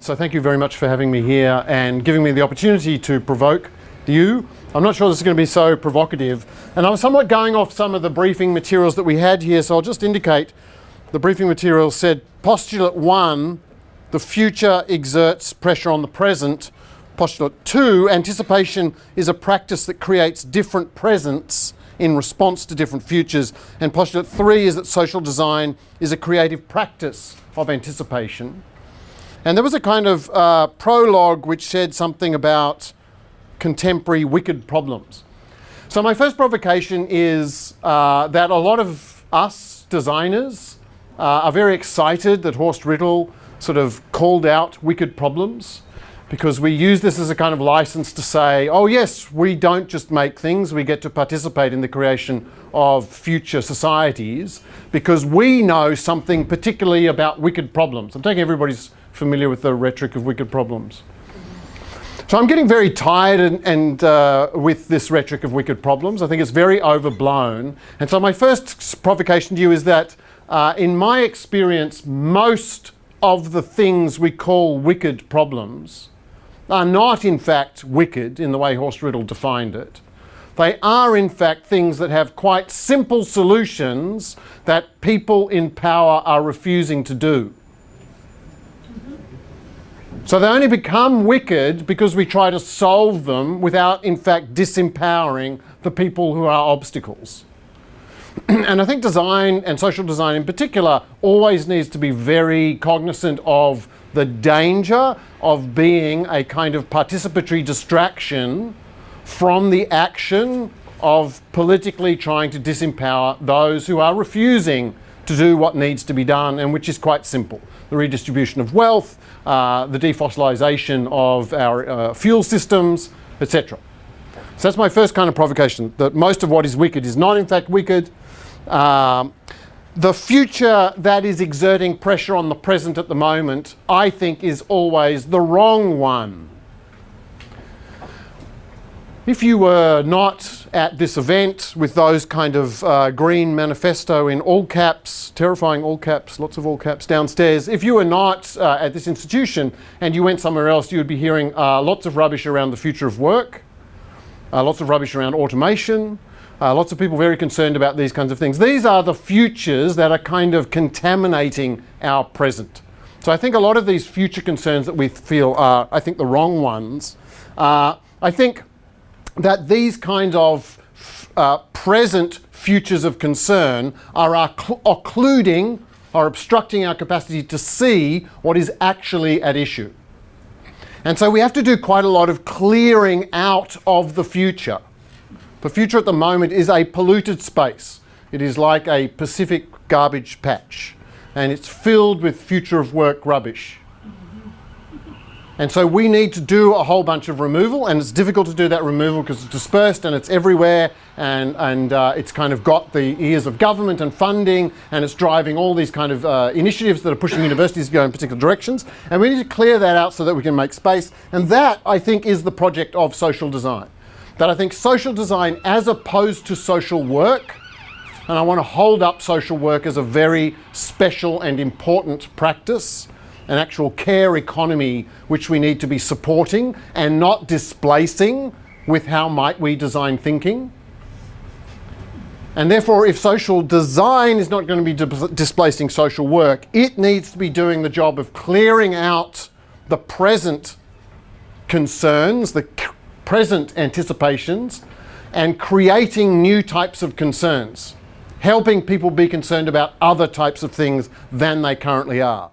So thank you very much for having me here and giving me the opportunity to provoke you. I'm not sure this is going to be so provocative, and I'm somewhat going off some of the briefing materials that we had here, so I'll just indicate the briefing materials said Postulate One, the future exerts pressure on the present. Postulate Two, anticipation is a practice that creates different presents in response to different futures. And Postulate Three is that social design is a creative practice of anticipation. And there was a kind of prologue which said something about contemporary wicked problems. So my first provocation is that a lot of us designers are very excited that Horst Rittel sort of called out wicked problems, because we use this as a kind of license to say, oh yes, we don't just make things, we get to participate in the creation of future societies because we know something particularly about wicked problems. I'm taking everybody's familiar with the rhetoric of wicked problems. So I'm getting very tired and with this rhetoric of wicked problems. I think it's very overblown. And so my first provocation to you is that in my experience, most of the things we call wicked problems are not in fact wicked in the way Horst Rittel defined it. They are in fact things that have quite simple solutions that people in power are refusing to do. So they only become wicked because we try to solve them without in fact disempowering the people who are obstacles. And I think design, and social design in particular, always needs to be very cognizant of the danger of being a kind of participatory distraction from the action of politically trying to disempower those who are refusing to do what needs to be done, and which is quite simple. The redistribution of wealth, the defossilization of our fuel systems, etc. So that's my first kind of provocation, that most of what is wicked is not in fact wicked. The future that is exerting pressure on the present at the moment, I think, is always the wrong one. If you were not at this event with those kind of green manifesto in all caps, terrifying all caps, lots of all caps downstairs, if you were not at this institution and you went somewhere else, you would be hearing lots of rubbish around the future of work, lots of rubbish around automation, lots of people very concerned about these kinds of things. These are the futures that are kind of contaminating our present. So I think a lot of these future concerns that we feel are, I think, the wrong ones. I think that these kinds of present futures of concern are occluding or obstructing our capacity to see what is actually at issue. And so we have to do quite a lot of clearing out of the future. The future at the moment is a polluted space. It is like a Pacific garbage patch, and it's filled with future of work rubbish. And so we need to do a whole bunch of removal, and it's difficult to do that removal because it's dispersed and it's everywhere, and it's kind of got the ears of government and funding, and it's driving all these kind of initiatives that are pushing universities to go in particular directions. And we need to clear that out so that we can make space. And that, I think, is the project of social design. That I think social design, as opposed to social work, and I want to hold up social work as a very special and important practice, an actual care economy which we need to be supporting and not displacing with how might we design thinking. And therefore, if social design is not going to be displacing social work, it needs to be doing the job of clearing out the present concerns, the present anticipations, and creating new types of concerns, helping people be concerned about other types of things than they currently are.